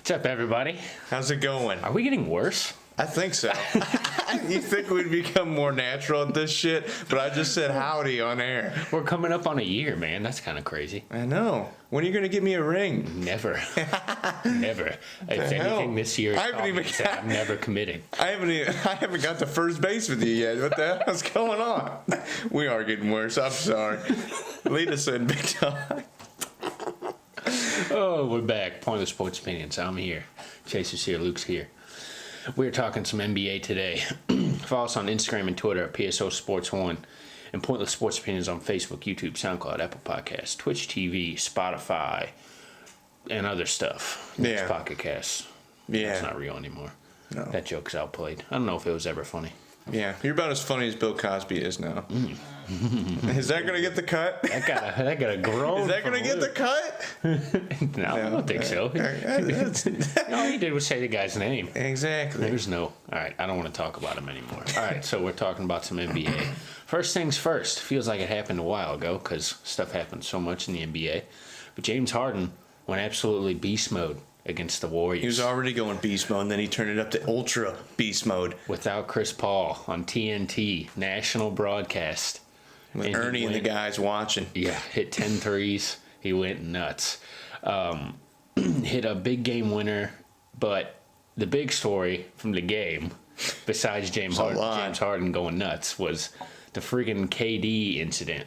What's up, everybody? How's it going? Are we getting worse? I think so. You think we'd become more natural at this shit, but I just said howdy on air. We're coming up on a year, man. That's kind of crazy. I know. When are you going to give me a ring? Never. Never. If anything, this year, I'm never committing. I haven't got to first base with you yet. What the hell's going on? We are getting worse. I'm sorry. Lead us in, big dog. Oh, we're back. Pointless Sports Opinions. I'm here. Chase is here. Luke's here. We're talking some NBA today. Follow us on Instagram and Twitter at PSO Sports 1 and Pointless Sports Opinions on Facebook, YouTube, SoundCloud, Apple Podcasts, Twitch TV, Spotify, and other stuff. Yeah. Pocket Casts. Yeah. It's not real anymore. No. That joke's outplayed. I don't know if it was ever funny. Yeah. You're about as funny as Bill Cosby is now. Is that going to get the cut? That got a groan. Is that going to get the cut? No, I don't think so. All he did was say the guy's name. Exactly. There's no... All right, I don't want to talk about him anymore. All right, so we're talking about some NBA. First things first. Feels like it happened a while ago because stuff happened so much in the NBA. But James Harden went absolutely beast mode against the Warriors. He was already going beast mode, and then he turned it up to ultra beast mode. Without Chris Paul on TNT, national broadcast. With Ernie and the guys watching. Yeah, hit 10 threes. He went nuts. Hit a big game winner, but the big story from the game, besides James Harden going nuts, was the friggin' KD incident,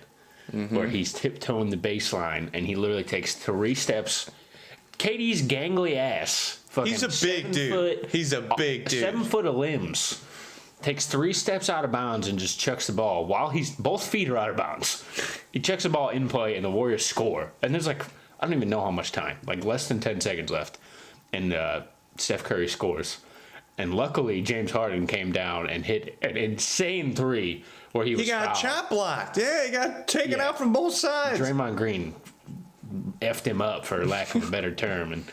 where he's tiptoeing the baseline, and he literally takes 3 steps. KD's gangly ass. He's a big dude. He's a big dude. 7 foot of limbs. Takes 3 steps out of bounds and just chucks the ball while both feet are out of bounds. He chucks the ball in play and the Warriors score. And there's I don't even know how much time, less than 10 seconds left. And Steph Curry scores. And luckily, James Harden came down and hit an insane 3 where he got chop blocked. Yeah, he got taken out from both sides. Draymond Green effed him up, for lack of a better term. And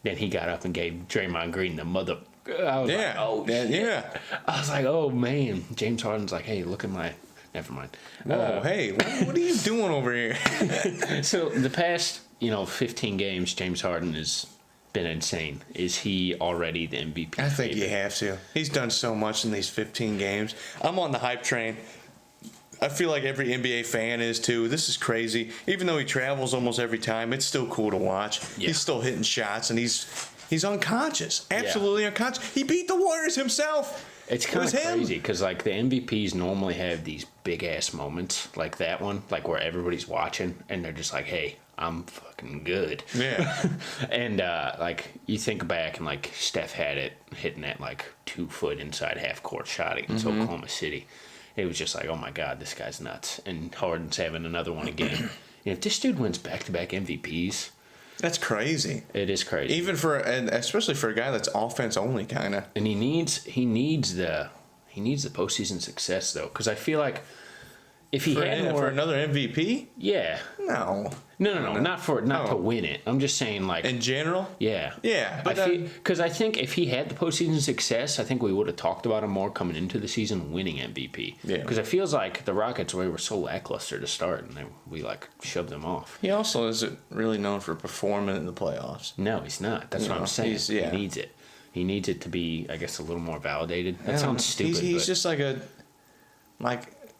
then he got up and gave Draymond Green the mother... I was like, oh, shit. Yeah. I was like, oh, man. James Harden's like, hey, look at my... Never mind. Whoa, hey, what are you doing over here? So the past, 15 games, James Harden has been insane. Is he already the MVP? I think you have to. He's done so much in these 15 games. I'm on the hype train. I feel like every NBA fan is too. This is crazy. Even though he travels almost every time, it's still cool to watch. Yeah. He's still hitting shots, and he's unconscious. Absolutely unconscious. He beat the Warriors himself. It's kind of crazy because, the MVPs normally have these big-ass moments like that one, where everybody's watching, and they're just like, hey, I'm fucking good. Yeah. And, you think back, and, Steph had it hitting that, 2 foot inside half-court shot against Oklahoma City. It was just like, oh, my God, this guy's nuts. And Harden's having another one again. If this dude wins back-to-back MVPs... That's crazy. It is crazy. And especially for a guy that's offense only, kind of. And he needs the postseason success though, because I feel like if he had more for another MVP, yeah, no, not to win it. I'm just saying in general, yeah. Because I think if he had the postseason success, I think we would have talked about him more coming into the season winning MVP. Yeah, because it feels like the Rockets were so lackluster to start, and we shoved them off. He also isn't really known for performing in the playoffs. No, he's not. That's what I'm saying. He needs it. He needs it to be, I guess, a little more validated. That sounds stupid. He's just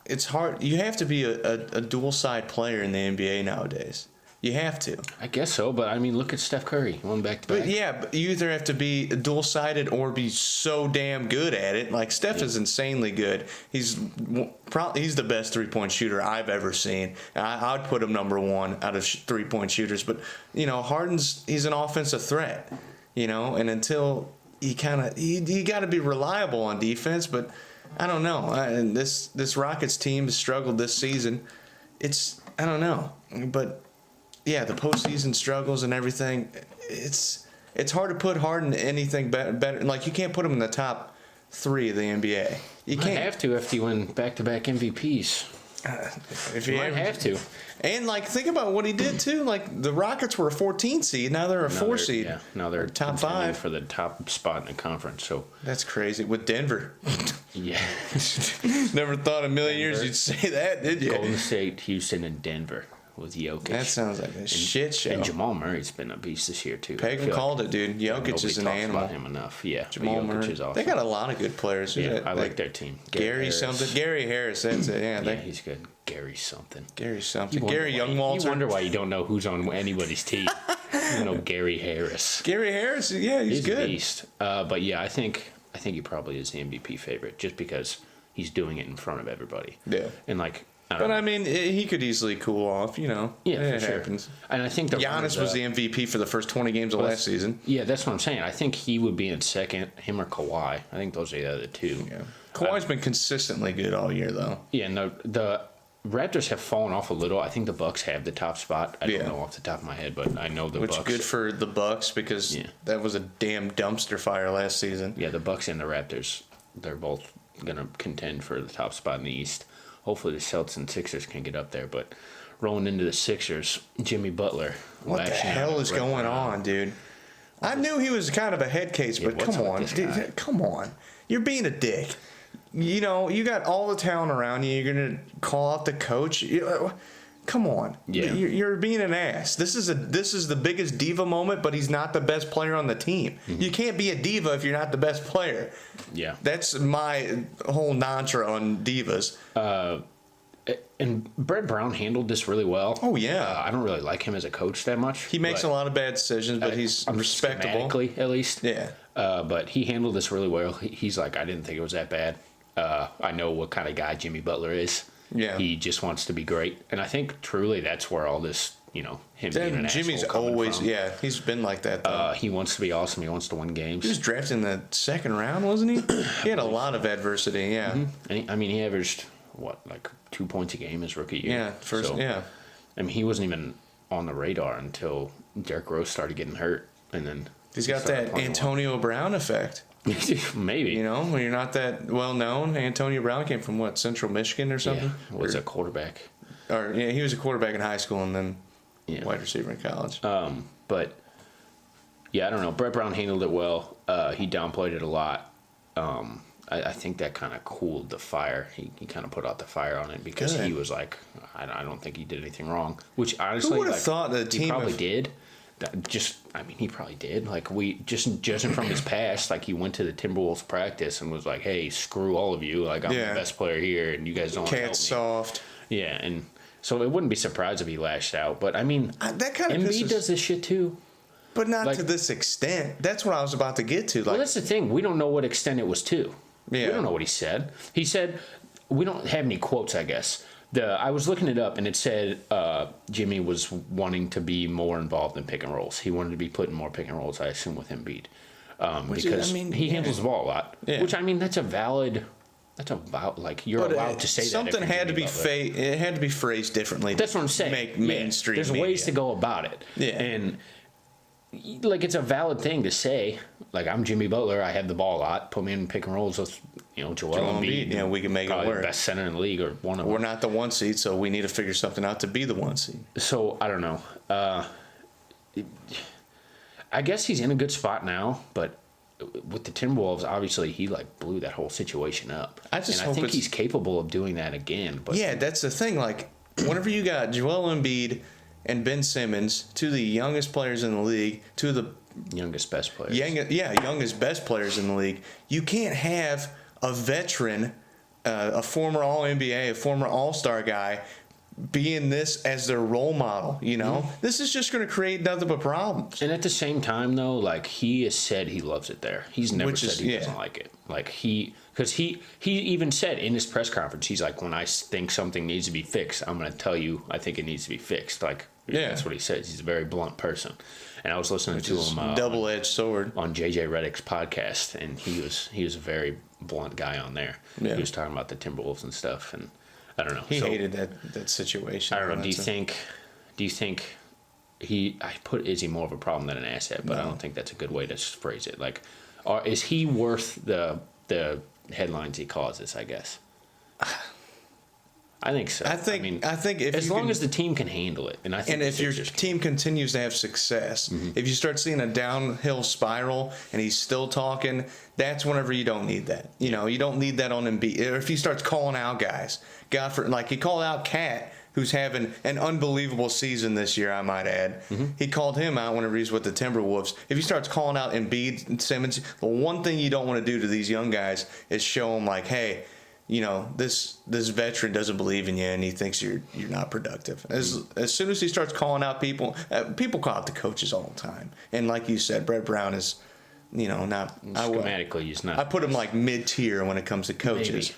it's hard. You have to be a dual-side player in the NBA nowadays. You have to. I guess so, but I mean, look at Steph Curry. He won back-to-back. But you either have to be dual-sided or be so damn good at it. Steph is insanely good. He's the best three-point shooter I've ever seen. I'd put him number 1 out of three-point shooters. But, he's an offensive threat, and until you got to be reliable on defense, but I don't know. And this Rockets team has struggled this season. I don't know. But, yeah, the postseason struggles and everything. It's hard to put Harden in anything better. You can't put him in the top 3 of the NBA. You can't. Have to if you win back-to-back MVPs. If you might have to. And think about what he did too. The Rockets were a 14 seed. Now they're a 4 seed. Yeah, now they're top 5 for the top spot in the conference. So that's crazy with Denver. Yeah. Never thought in a million years you'd say that, did you? Golden State, Houston, and Denver. with Jokic. That sounds like a shit show. And Jamal Murray's been a beast this year too. Pagan called it, dude. Jokic is an animal. About him enough. Yeah, Jamal Murray. Is awesome. They got a lot of good players. Yeah, I like their team. Gary something. Gary Harris. That's it. Yeah, he's good. Gary something. Gary Youngwalter. You wonder why you don't know who's on anybody's team. You know Gary Harris. Gary Harris. Yeah, he's good. A beast. But yeah, I think he probably is the MVP favorite just because he's doing it in front of everybody. Yeah. And like. I mean, he could easily cool off, you know. Yeah, it for happens. Sure. And I think Giannis was the MVP for the first 20 games of last season. Yeah, that's what I'm saying. I think he would be in second, him or Kawhi. I think those are the other two. Yeah. Kawhi's been consistently good all year, though. Yeah, and the Raptors have fallen off a little. I think the Bucks have the top spot. I don't know off the top of my head, but I know the Bucks. Which good for the Bucks because that was a damn dumpster fire last season. Yeah, the Bucks and the Raptors, they're both going to contend for the top spot in the East. Hopefully the Celtics and Sixers can get up there, but rolling into the Sixers, Jimmy Butler. What the hell is going on, dude? I knew he was kind of a head case, but come on, dude, come on. You're being a dick. You know, you got all the talent around you. You're going to call out the coach. Come on. Yeah. You're being an ass. This is the biggest diva moment, but he's not the best player on the team. Mm-hmm. You can't be a diva if you're not the best player. Yeah. That's my whole mantra on divas. And Brett Brown handled this really well. Oh, yeah. I don't really like him as a coach that much. He makes a lot of bad decisions, but he's respectable. Schematically, at least. Yeah. But he handled this really well. He's like, I didn't think it was that bad. I know what kind of guy Jimmy Butler is. Yeah. He just wants to be great. And I think truly that's where all this, him being an Jimmy's asshole always, from. he's been like that, though. He wants to be awesome. He wants to win games. He was drafted in the second round, wasn't he? He had a lot of adversity, yeah. Mm-hmm. And he averaged, 2 points a game his rookie year? Yeah, I mean, he wasn't even on the radar until Derrick Rose started getting hurt. And then he's got that Antonio Brown effect. Maybe. When you're not that well known. Antonio Brown came from Central Michigan or something? Yeah, was a quarterback. He was a quarterback in high school and then wide receiver in college. But I don't know. Brett Brown handled it well. He downplayed it a lot. I think that kind of cooled the fire. He kind of put out the fire on it because he was like, I don't think he did anything wrong. Which honestly, who would have thought the team he probably did. He probably did. Like, we just judging from his past, like he went to the Timberwolves practice and was like, "Hey, screw all of you! Like, I'm the best player here, and you guys don't help me." Soft. Yeah, and so it wouldn't be surprised if he lashed out. But I mean, that kind of Embiid does this shit too, but not to this extent. That's what I was about to get to. Well, that's the thing. We don't know what extent it was to. Yeah. We don't know what he said. He said we don't have any quotes, I guess. I was looking it up, and it said Jimmy was wanting to be more involved in pick and rolls. He wanted to be putting more pick and rolls, I assume, with Embiid. Because he handles the ball a lot. Yeah. Which, that's a valid... you're allowed to say that. Something had to be it had to be phrased differently. That's what I'm saying. Make mainstream There's media. ways to go about it. Yeah. And... it's a valid thing to say. Like, I'm Jimmy Butler. I have the ball a lot. Put me in pick and rolls with, Joel Embiid. Yeah, we can make it work. The best center in the league or one of them. We're not the 1 seed, so we need to figure something out to be the 1 seed. So, I don't know. I guess he's in a good spot now, but with the Timberwolves, obviously, he, blew that whole situation up. I think he's capable of doing that again. But yeah, that's the thing. Whenever you got Joel Embiid and Ben Simmons, two of the youngest players in the league, two of the youngest best players. Youngest best players in the league. You can't have a veteran, a former All-NBA, a former All-Star guy, being this as their role model. This is just going to create nothing but problems. And at the same time, though, he has said he loves it there. He's never said he doesn't like it. Because he even said in his press conference, he's like, when I think something needs to be fixed, I'm going to tell you I think it needs to be fixed. That's what he says. He's a very blunt person. And I was listening to him double-edged sword on JJ Redick's podcast, and he was a very blunt guy on there. Yeah. He was talking about the Timberwolves and stuff, and I don't know. He hated that situation. I don't know. Do you think I put Izzy more of a problem than an asset? But I don't think that's a good way to phrase it. Is he worth the headlines he causes? I guess. I think so. I think if as long as the team can handle it, and if your team continues to have success, if you start seeing a downhill spiral and he's still talking, that's whenever you don't need that. You don't need that on Embiid. Or if he starts calling out guys, he called out Cat who's having an unbelievable season this year, I might add. He called him out whenever he's with the Timberwolves. If he starts calling out Embiid and Simmons, the one thing you don't want to do to these young guys is show them like, hey, you know, this veteran doesn't believe in you and he thinks you're not productive. As soon as he starts calling out people call out the coaches all the time. And like you said, Brett Brown is, you know, not schematically he's not. I put him like mid-tier when it comes to coaches.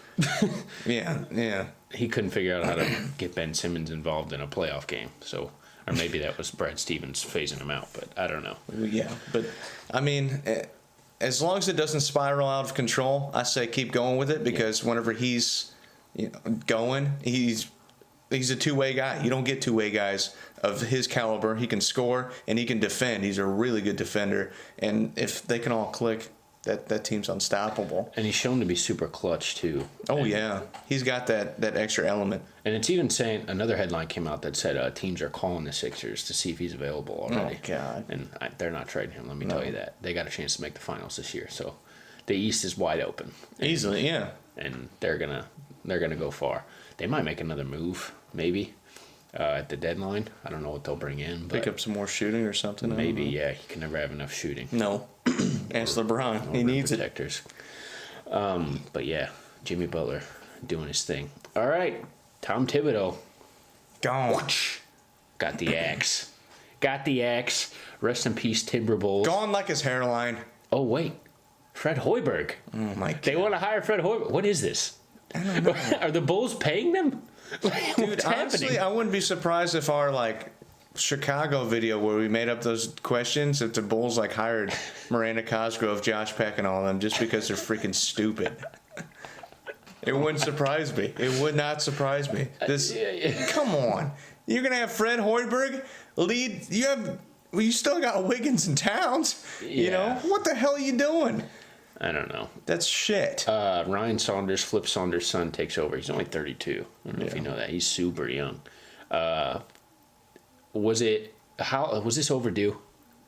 Yeah. He couldn't figure out how to get Ben Simmons involved in a playoff game. So, or maybe that was Brad Stevens phasing him out, but I don't know. Yeah, but I mean, as long as it doesn't spiral out of control, I say keep going with it because whenever he's going, he's a two-way guy. You don't get two-way guys of his caliber. He can score and he can defend. He's a really good defender, and if they can all click, that team's unstoppable. And he's shown to be super clutch too. Oh yeah, he's got that extra element. And it's even saying another headline came out that said teams are calling the Sixers to see if he's available already. Oh God! And they're not trading him. Let me tell you that they got a chance to make the finals this year. So the East is wide open. Easily, yeah. And they're gonna go far. They might make another move, maybe. At the deadline, I don't know what they'll bring in. But pick up some more shooting or something. Maybe, yeah. He can never have enough shooting. No, ask LeBron. He needs protectors. But yeah, Jimmy Butler doing his thing. All right, Tom Thibodeau. Gone. Got the axe. Rest in peace, Timberwolves. Gone like his hairline. Oh wait, Fred Hoiberg. Oh my God. They want to hire Fred Hoiberg. What is this? I don't know. Are the Bulls paying them? Dude, honestly, I wouldn't be surprised if our Chicago video where we made up those questions, if the Bulls hired Miranda Cosgrove, Josh Peck, and all of them just because they're freaking stupid. It wouldn't surprise me. It would not surprise me. Come on, you're gonna have Fred Hoiberg lead. You still got Wiggins and Towns. Yeah. You know what the hell are you doing? I don't know. That's shit. Ryan Saunders, Flip Saunders' son, takes over. He's only 32. I don't know if you know that. He's super young. Was this overdue?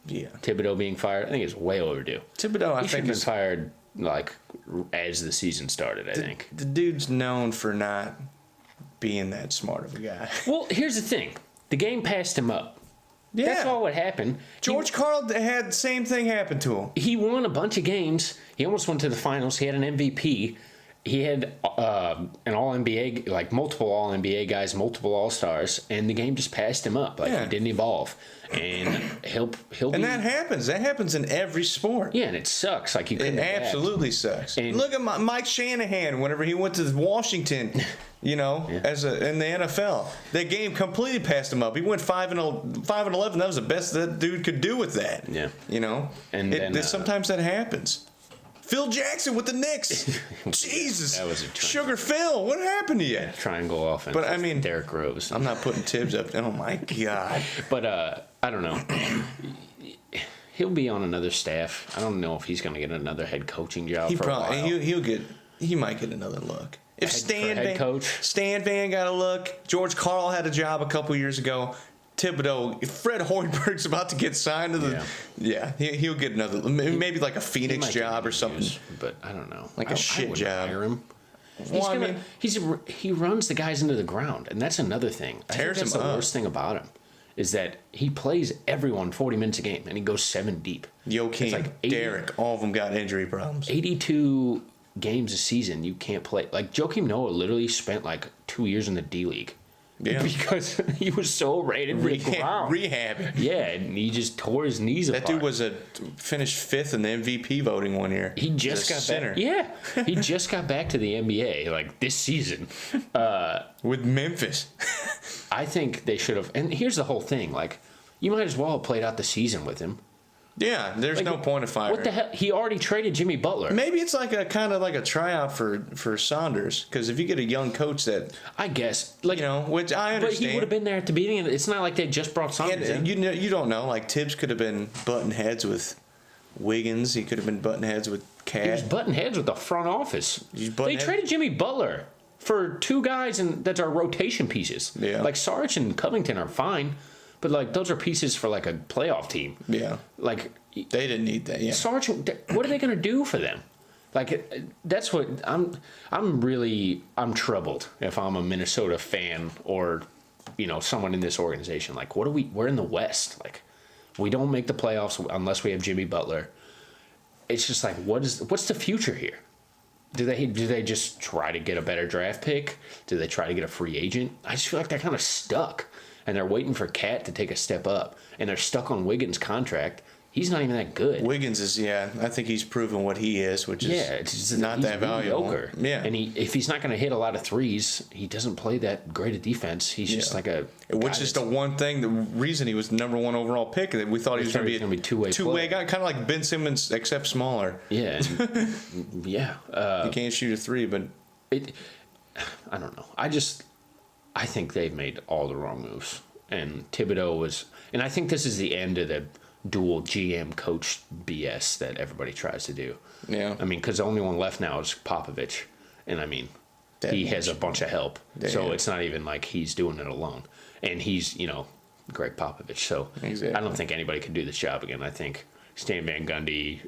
Yeah. Thibodeau being fired? I think it's way overdue. Thibodeau, I he should think, have been fired as the season started, I think. The dude's known for not being that smart of a guy. Well, here's the thing. The game passed him up. Yeah. That's all what happened. George Karl had the same thing happen to him. He won a bunch of games. He almost went to the finals. He had an MVP. He had an All-NBA, multiple All-NBA guys, multiple All-Stars, and the game just passed him up. He didn't evolve. And he'll And that happens. That happens in every sport. Yeah, and it sucks. It absolutely sucks. And look at Mike Shanahan whenever he went to Washington, in the NFL. That game completely passed him up. He went 5-11. That was the best that dude could do with that. Yeah. And then, sometimes that happens. Phil Jackson with the Knicks. Jesus. That was a Sugar Phil, what happened to you? Triangle offense. But I mean, Derrick Rose. I'm not putting Tibbs up. Oh my God. But I don't know. He'll be on another staff. I don't know if he's going to get another head coaching job. He might get another look. If Stan Van got a look, George Karl had a job a couple years ago. Thibodeau, if Fred Hoiberg's about to get signed to he'll get another, maybe a Phoenix job or something. But I don't know. A shit job. Hire him. Well, he runs the guys into the ground, and that's another thing. I think that's the worst thing about him is that he plays everyone 40 minutes a game, and he goes 7 deep. Joakim, Derek, all of them got injury problems. 82 games a season, you can't play. Joakim Noah literally spent 2 years in the D League. Yeah. Because he was so rated rehab. Yeah, and he just tore his knees apart. That dude finished 5th in the MVP voting one year. He just got back. Yeah, he just got back to the NBA this season. With Memphis. I think they should have. And here's the whole thing: you might as well have played out the season with him. Yeah, there's no point of firing. What the hell? He already traded Jimmy Butler. Maybe it's a kind of a tryout for Saunders, because if you get a young coach that, I guess, which I understand, but he would have been there at the beginning. It's not like they just brought Saunders in. You don't know. Tibbs could have been butting heads with Wiggins. He could have been butting heads with Cat. He was butting heads with the front office. They traded Jimmy Butler for 2 guys that are rotation pieces. Yeah, Sarge and Covington are fine. But those are pieces for a playoff team. Yeah. They didn't need that. Yeah. Sarge, what are they going to do for them? That's what I'm troubled if I'm a Minnesota fan or someone in this organization, like, we're in the West. Like, we don't make the playoffs unless we have Jimmy Butler. It's just like, what's the future here? Do they just try to get a better draft pick? Do they try to get a free agent? I just feel like they're kind of stuck, and they're waiting for Cat to take a step up, and they're stuck on Wiggins' contract. He's not even that good. Wiggins is, I think he's proven what he is, which is it's not that valuable. Mediocre. Yeah. And if he's not going to hit a lot of threes, he doesn't play that great a defense. He's just like a Which is the one thing, the reason he was the number 1 overall pick, that we thought he was going to be a two-way guy, kind of like Ben Simmons, except smaller. Yeah. Yeah. He can't shoot a three, but... I don't know. I think they've made all the wrong moves. And Thibodeau was... And I think this is the end of the dual GM coach BS that everybody tries to do. Yeah. I mean, because the only one left now is Popovich. And I mean, he has a bunch of help. So it's not even like he's doing it alone. And he's, Greg Popovich. So I don't think anybody can do this job again. I think Stan Van Gundy,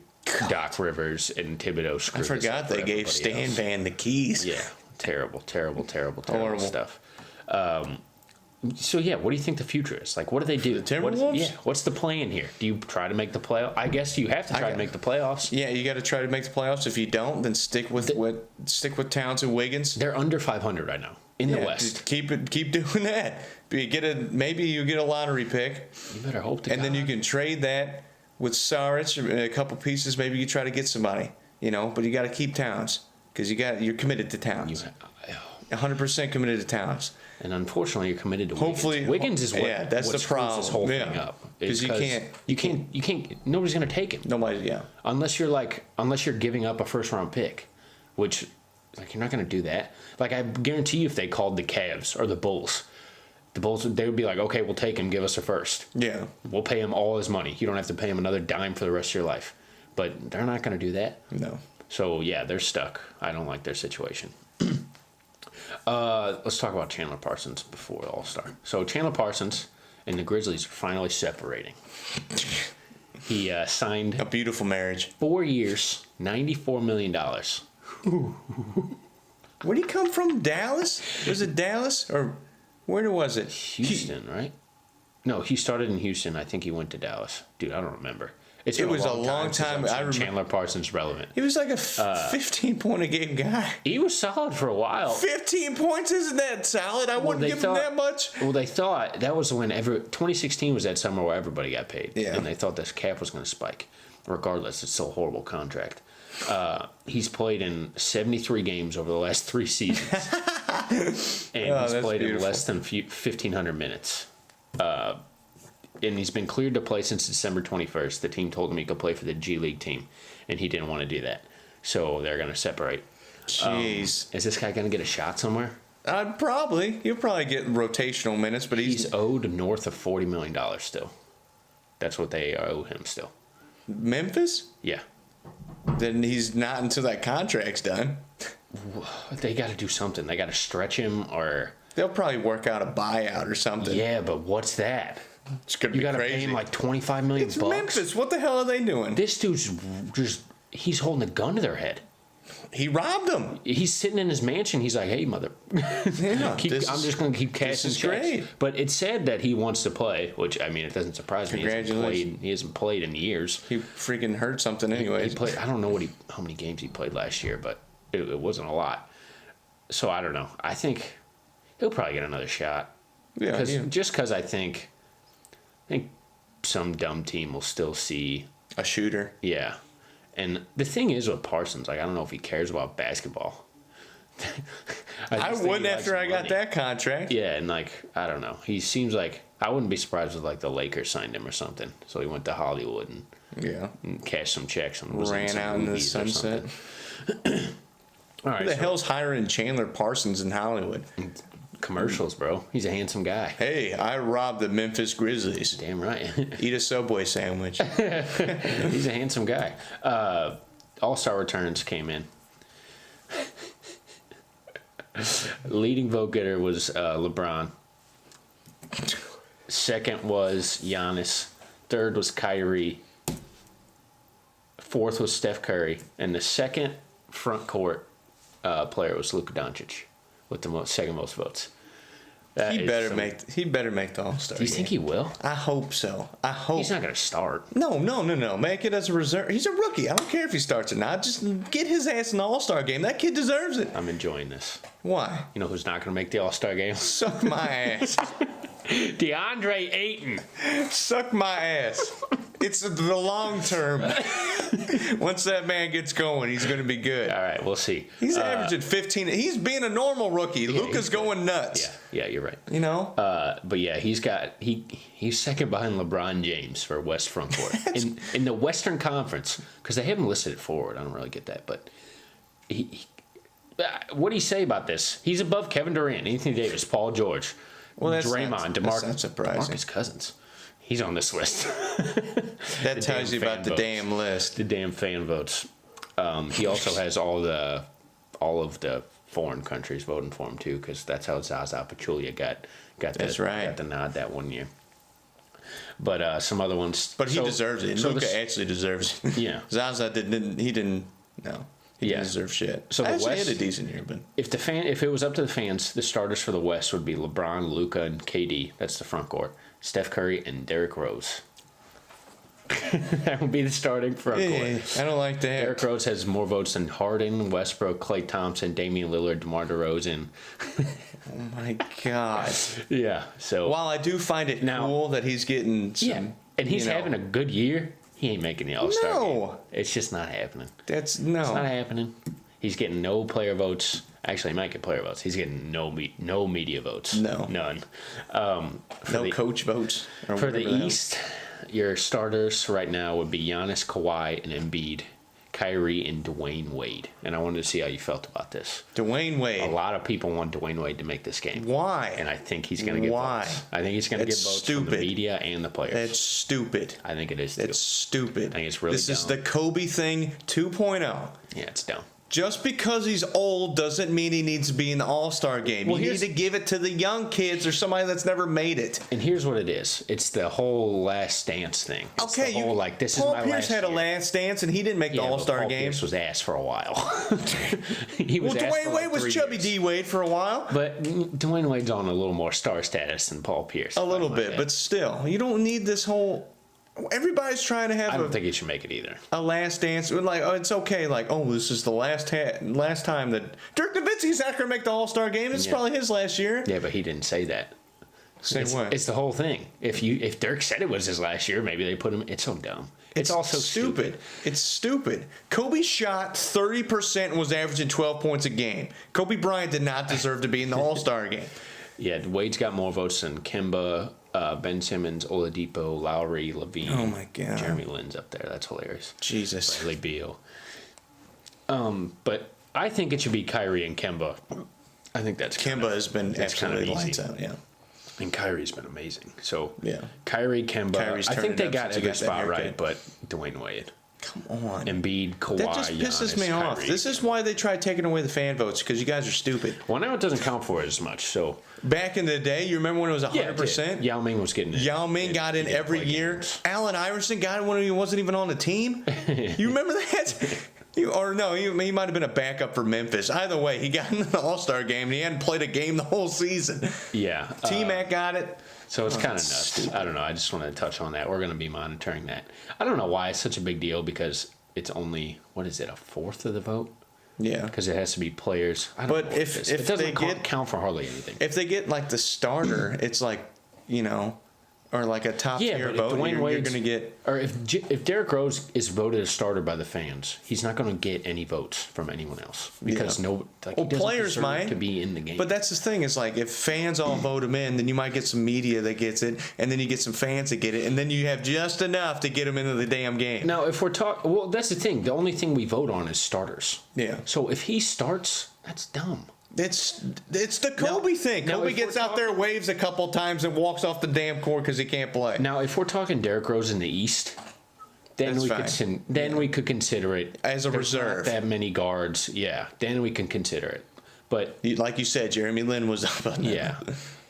Doc Rivers, and Thibodeau screwed I forgot they gave Stan Van the keys. Yeah. Terrible Horrible stuff. So, what do you think the future is? Like, what do they do? The Timberwolves? What's the plan here? Do you try to make the playoffs? I guess you have to try to make the playoffs. Yeah, you got to try to make the playoffs. If you don't, then stick with Towns and Wiggins. They're under 500 right now in the West. Keep doing that. Maybe you get a lottery pick. You better hope to And God. then you can trade that with Saric and a couple pieces. Maybe you try to get somebody, but you got to keep Towns because you're committed to Towns. 100% committed to Towns. And unfortunately, you're committed to Hopefully, Wiggins. Wiggins is what that's what the problem. This whole thing up because you can't. Nobody's going to take him. Nobody, Unless you're giving up a first round pick, which you're not going to do that. Like, I guarantee you, if they called the Cavs or the Bulls, they would be like, okay, we'll take him. Give us a first. Yeah, we'll pay him all his money. You don't have to pay him another dime for the rest of your life. But they're not going to do that. No. So they're stuck. I don't like their situation. Let's talk about Chandler Parsons before All-Star. So Chandler Parsons and the Grizzlies are finally separating. He signed a beautiful marriage. 4 years, $94 million. Where'd he come from? Dallas? Was it Dallas or where was it? Houston, right? No, he started in Houston. I think he went to Dallas. Dude, I don't remember. It was a long time. I remember Chandler Parsons relevant. He was like a 15-point-a-game guy. He was solid for a while. 15 points isn't that solid? I wouldn't give him that much. Well, they thought that was when 2016 was that summer where everybody got paid. Yeah. And they thought this cap was going to spike. Regardless, it's still a horrible contract. He's played in 73 games over the last 3 seasons. And he's played in less than 1,500 minutes. And he's been cleared to play since December 21st. The team told him he could play for the G League team, and he didn't want to do that. So they're going to separate. Jeez. Is this guy going to get a shot somewhere? Probably. He'll probably get rotational minutes, but he's owed north of $40 million still. That's what they owe him still. Memphis? Yeah. Then he's not until that contract's done. They got to do something. They got to stretch him, or they'll probably work out a buyout or something. Yeah, but what's that? It's gonna be crazy. You got to pay him like $25 million. It's Memphis. What the hell are they doing? This dude's he's holding a gun to their head. He robbed them. He's sitting in his mansion. He's like, "Hey, mother, I'm just going to keep cashing checks." Great. But it said that he wants to play, which I mean, it doesn't surprise me. He hasn't played in years. He freaking hurt something anyway. He played. I don't know how many games he played last year, but it wasn't a lot. So I don't know. I think he'll probably get another shot. Yeah. Because I think some dumb team will still see a shooter. Yeah. And the thing is with Parsons, I don't know if he cares about basketball. I wouldn't after I got that contract. Yeah, and I don't know. He seems like I wouldn't be surprised if the Lakers signed him or something. So he went to Hollywood and cashed some checks and ran out in the sunset. All right. Who the hell's hiring Chandler Parsons in Hollywood? Commercials, bro. He's a handsome guy. Hey, I robbed the Memphis Grizzlies. Damn right. Eat a Subway sandwich. He's a handsome guy. All-Star returns came in. Leading vote getter was LeBron. Second was Giannis. Third was Kyrie. Fourth was Steph Curry. And the second front court player was Luka Doncic with the second most votes. He better make the All-Star Do you think he will? I hope so. I hope. He's not going to start. No. Make it as a reserve. He's a rookie. I don't care if he starts or not. Just get his ass in the All-Star game. That kid deserves it. I'm enjoying this. Why? You know who's not going to make the All-Star game? Suck my ass. DeAndre Ayton. Suck my ass. It's the long term. Once that man gets going, he's going to be good. All right, we'll see. He's averaging 15. He's being a normal rookie. Luka's going nuts. Yeah, you're right. You know? But yeah, he's second behind LeBron James for West front court. in the Western Conference, because they haven't listed it forward. I don't really get that. But what do you say about this? He's above Kevin Durant, Anthony Davis, Paul George, Draymond, DeMarcus Cousins. He's on this list. That tells you about the damn list. The damn fan votes. He also has all of the foreign countries voting for him too, because that's how Zaza Pachulia got the nod that one year. But some other ones. But he deserves it. Luka actually deserves it. Yeah. Zaza didn't. He didn't deserve shit. So the West had a decent year, but if it was up to the fans, the starters for the West would be LeBron, Luka, and KD. That's the front court. Steph Curry and Derrick Rose. That would be the starting front court. I don't like that. Derrick Rose has more votes than Harden, Westbrook, Klay Thompson, Damian Lillard, DeMar DeRozan. Oh my God. Yeah. So while I do find it cool that he's getting some, and he's having a good year, he ain't making the All-Star game. It's just not happening. It's not happening. He's getting no player votes. Actually, he might get player votes. He's getting no media votes. No. None. No coach votes. For the East, your starters right now would be Giannis, Kawhi, and Embiid, Kyrie, and Dwayne Wade. And I wanted to see how you felt about this. Dwayne Wade. A lot of people want Dwayne Wade to make this game. Why? And I think he's going to get votes. I think he's going to get votes from the media and the players. That's stupid. I think it is, too. It's stupid. I think it's really dumb. This is the Kobe thing 2.0. Yeah, it's dumb. Just because he's old doesn't mean he needs to be in the All-Star game. You need to give it to the young kids or somebody that's never made it. And here's what it is. It's the whole Last Dance thing. It's okay, the whole, this is my Paul Pierce last had year. a Last Dance, and he didn't make the All-Star game. Paul Pierce was ass for a while. Dwayne Wade was Chubby D Wade for a while. But Dwayne Wade's on a little more star status than Paul Pierce. A little bit, but still. You don't need this whole... Everybody's trying to have I don't think he should make it either. A Last Dance. It's okay. This is the last time that... Dirk Nowitzki's not going to make the All-Star game. It's probably his last year. Yeah, but he didn't say that. What? It's the whole thing. If Dirk said it was his last year, maybe they put him... It's so dumb. It's also stupid. It's stupid. Kobe shot 30% and was averaging 12 points a game. Kobe Bryant did not deserve to be in the All-Star game. Yeah, Wade's got more votes than Kemba, Ben Simmons, Oladipo, Lowry, Levine. Oh my God. Jeremy Lin's up there. That's hilarious. Jesus. Bradley Beal. But I think it should be Kyrie and Kemba. I think that's Kemba has been absolutely lights easy. out. Yeah. And Kyrie's been amazing. So yeah, Kyrie, Kemba. I think they got every spot haircut right, but Dwayne Wade. Come on. Embiid, Kawhi, that just pisses me off. Kyrie. This is why they try taking away the fan votes, because you guys are stupid. Well, now it doesn't count for it as much. So back in the day, you remember when it was 100%? Yao Ming was getting in. Yao Ming got in every year. Games. Allen Iverson got in when he wasn't even on the team. You remember that? He might have been a backup for Memphis. Either way, he got in the All-Star game, and he hadn't played a game the whole season. Yeah. T-Mac got it. So it's kind of nuts. Stupid. I don't know. I just want to touch on that. We're going to be monitoring that. I don't know why it's such a big deal, because it's only, a fourth of the vote? Yeah. Because it has to be players. I don't know if it doesn't count for hardly anything. If they get the starter, it's or a top tier vote, you're going to get. Or if Derrick Rose is voted a starter by the fans, he's not going to get any votes from anyone else, because he doesn't players deserve might to be in the game. But that's the thing, is if fans all vote him in, then you might get some media that gets it, and then you get some fans that get it, and then you have just enough to get them into the damn game. Now, if we're talking, well, that's the thing. The only thing we vote on is starters. Yeah. So if he starts, that's dumb. It's the Kobe thing. Kobe gets out there, waves a couple times, and walks off the damn court because he can't play. Now, if we're talking Derrick Rose in the East, then we could consider it as a reserve. Not that many guards, yeah. Then we can consider it. But like you said, Jeremy Lin was up on that. Yeah.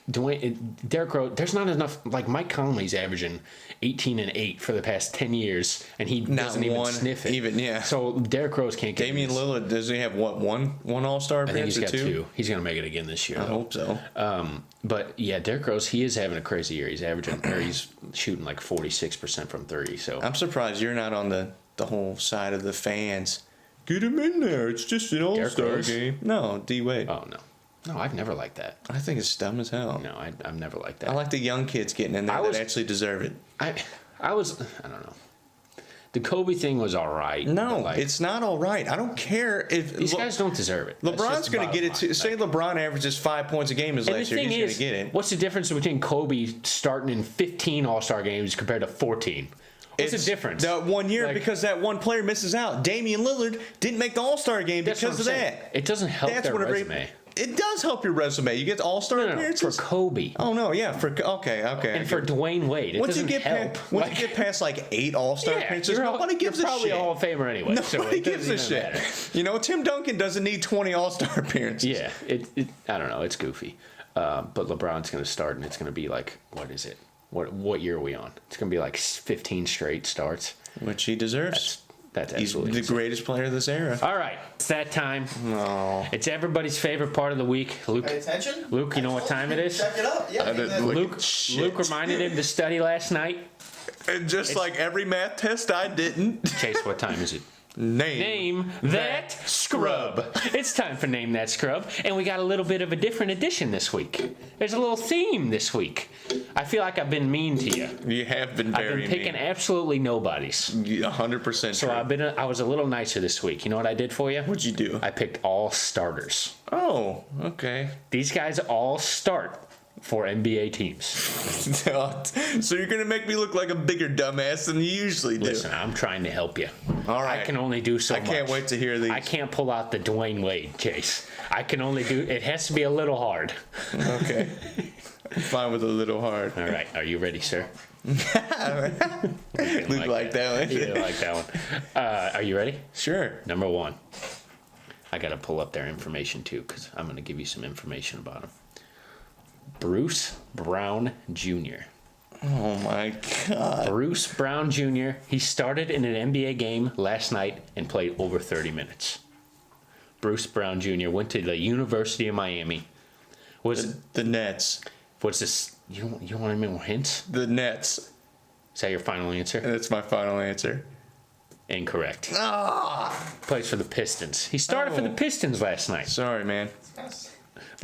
Derrick Rose, there's not enough. Like Mike Conley's averaging 18 and 8 for the past 10 years, and he doesn't even sniff it. So Derrick Rose can't get Damian Lillard, does he have one All-Star appearance? I think he's got two. He's going to make it again this year. I hope so. But yeah, Derrick Rose, he is having a crazy year. He's shooting like 46% from 30. So I'm surprised you're not on the whole side of the fans. Get him in there. It's just an All-Star game. No, D Wade. Oh no. No, I've never liked that. I think it's dumb as hell. No, I've never liked that. I like the young kids getting in there that actually deserve it. I don't know. The Kobe thing was all right. No, it's not all right. I don't care if these guys don't deserve it. LeBron's going to get it too. Say LeBron averages 5 points a game as last year, he's going to get it. What's the difference between Kobe starting in 15 All-Star games compared to 14? What's the difference? That 1 year, because that one player misses out. Damian Lillard didn't make the All-Star game because of that. It doesn't help their resume. It does help your resume. You get All-Star appearances? For Kobe. Oh, no, yeah. Okay. And for Dwayne Wade, it doesn't help. Once you get past like 8 All-Star appearances, nobody gives a shit. You're probably a Hall of Famer anyway. Nobody gives a shit. You know, Tim Duncan doesn't need 20 All-Star appearances. Yeah, I don't know. It's goofy. But LeBron's going to start, and it's going to be like, what is it? What year are we on? It's going to be like 15 straight starts. Which he deserves. That's He's the greatest player of this era. All right, it's that time. No. It's everybody's favorite part of the week. Luke, pay attention. Luke, you know what time it is? Check it out. Yeah. Luke reminded him to study last night. And just like every math test, I didn't. Chase, what time is it? Name that scrub. It's time for Name That Scrub, and we got a little bit of a different edition this week. There's a little theme this week. I feel like I've been mean to you. You have been very mean. I've been picking absolutely nobodies. 100% So I was a little nicer this week. You know what I did for you? What'd you do? I picked all starters. Oh, okay. These guys all start for NBA teams. So you're going to make me look like a bigger dumbass than you usually do. Listen, I'm trying to help you. All right. I can only do so much. I can't wait to hear these. I can't pull out the Dwayne Wade case. I can only do, it has to be a little hard. Okay. I'm fine with a little hard. All right. Are you ready, sir? Luke like that one. You didn't like that one. Are you ready? Sure. Number 1. I got to pull up their information too, because I'm going to give you some information about them. Bruce Brown Jr. Oh my God. Bruce Brown Jr. He started in an NBA game last night and played over 30 minutes. Bruce Brown Jr. went to the University of Miami. The Nets. What's this? You want any more hints? The Nets. Is that your final answer? That's my final answer. Incorrect. Ah. Plays for the Pistons. He started for the Pistons last night. Sorry, man.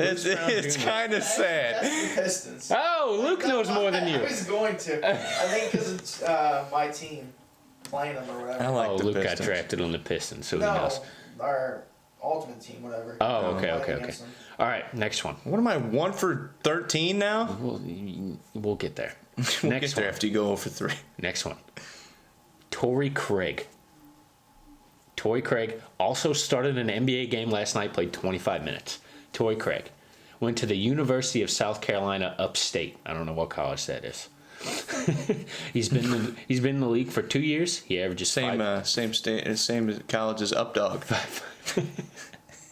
It's kind of sad. That's the Pistons. Oh, Luke knows more than you. I was going to. I think because it's my team playing them or whatever. I like the Luke Pistons. got drafted on the Pistons, so he No, knows. our ultimate team, whatever. Oh, okay. Playing against them. All right, next one. What am I, 1 for 13 now? We'll get there. We'll Next get there one. after you go 0 for 3. Next one. Torrey Craig. Torrey Craig also started an NBA game last night, played 25 minutes. Torrey Craig went to the University of South Carolina upstate. I don't know what college that is. He's been in the league for 2 years. He averages Same college as Updog.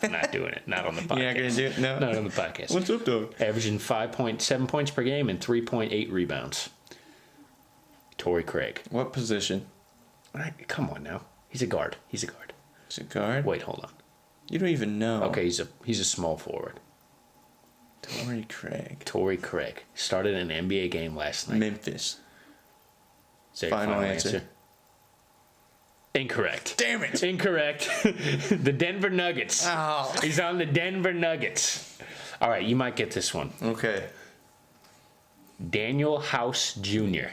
I'm not doing it. Not on the podcast. You're not gonna do it? No. Not on the podcast. What's Updog? Averaging 5.7 points per game and 3.8 rebounds. Torrey Craig. What position? All right, come on now. He's a guard. Is it guard? Wait, hold on. You don't even know. Okay, he's a small forward. Torrey Craig started an NBA game last night. Memphis. Is that your final answer? Incorrect. Damn it. Incorrect. The Denver Nuggets. Oh. He's on the Denver Nuggets. All right, you might get this one. Okay. Daniel House Jr.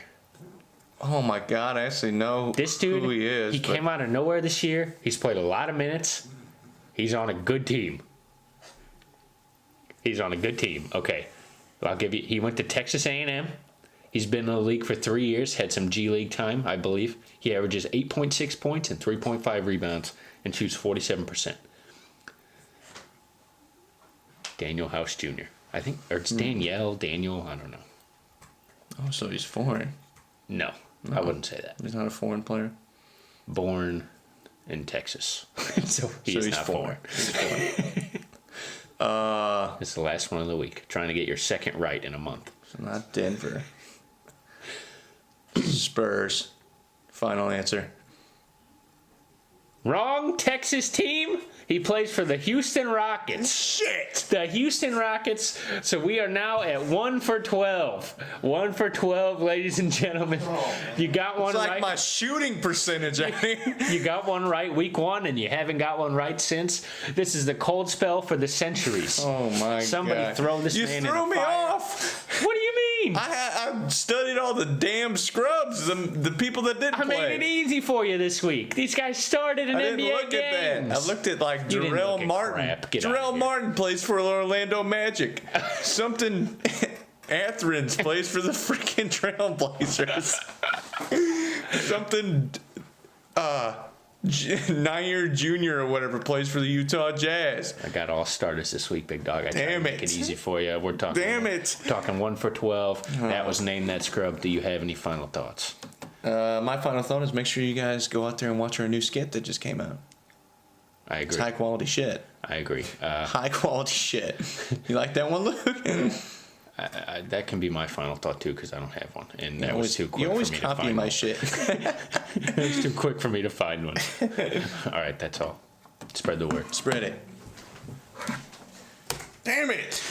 Oh my God, I actually know This dude, who he is. He came out of nowhere this year. He's played a lot of minutes. He's on a good team. Okay. I'll give you. He went to Texas A&M. He's been in the league for 3 years. Had some G League time, I believe. He averages 8.6 points and 3.5 rebounds and shoots 47%. Daniel House Jr. I think, or it's Daniel. I don't know. Oh, so he's foreign. No, I wouldn't say that. He's not a foreign player. Born in Texas, so he's not foreign. He's foreign. This is the last one of the week. Trying to get your second right in a month. Not Denver. Spurs. Final answer. Wrong Texas team. He plays for the Houston Rockets. Shit! The Houston Rockets. So we are now at 1 for 12. 1 for 12, ladies and gentlemen. You got one It's like right. my shooting percentage, I think. You got one right week 1, and you haven't got one right since. This is the cold spell for the centuries. Oh my god! Somebody throw this you man in threw a me fire. off. What do you mean? I studied all the damn scrubs, the people that didn't I play. made it easy for you this week. These guys started in I NBA didn't look games. at that. I looked at like You didn't Jarrell look at Martin. crap. Get out of Jarrell here. Martin plays for Orlando Magic. Something Atherens plays for the freaking Trailblazers. Something Nair Jr. or whatever plays for the Utah Jazz. I got all starters this week, big dog. I tried to Damn make it. it easy for you. We're talking. Damn it. Talking 1 for 12. That was Name That Scrub. Do you have any final thoughts? My final thought is make sure you guys go out there and watch our new skit that just came out. I It's agree. high quality shit. I agree. High quality shit. You like that one, Luke? That can be my final thought too, because I don't have one, and that was too quick. You always for me to copy find my one. shit. It was too quick for me to find one. All right, that's all. Spread the word. Spread it. Damn it.